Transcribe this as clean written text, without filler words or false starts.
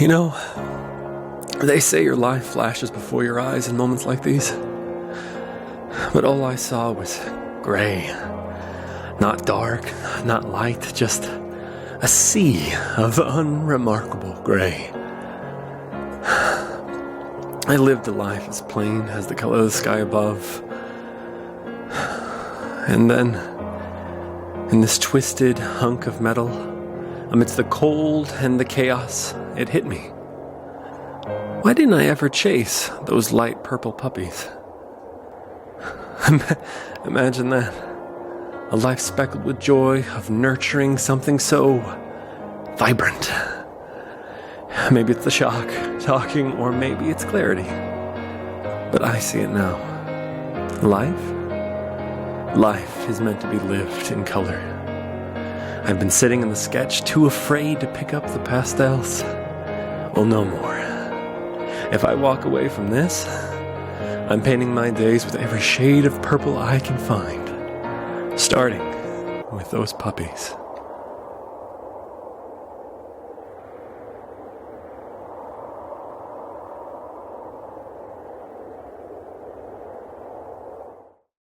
You know, they say your life flashes before your eyes in moments like these. But all I saw was gray. Not dark, not light, just a sea of unremarkable gray. I lived a life as plain as the color of the sky above. And then, in this twisted hunk of metal, amidst the cold and the chaos, it hit me. Why didn't I ever chase those light purple puppies? Imagine that. A life speckled with joy of nurturing something so vibrant. Maybe it's the shock talking, or maybe it's clarity. But I see it now. Life is meant to be lived in color. I've been sitting in the sketch, too afraid to pick up the pastels. Well, no more. If I walk away from this, I'm painting my days with every shade of purple I can find, starting with those puppies.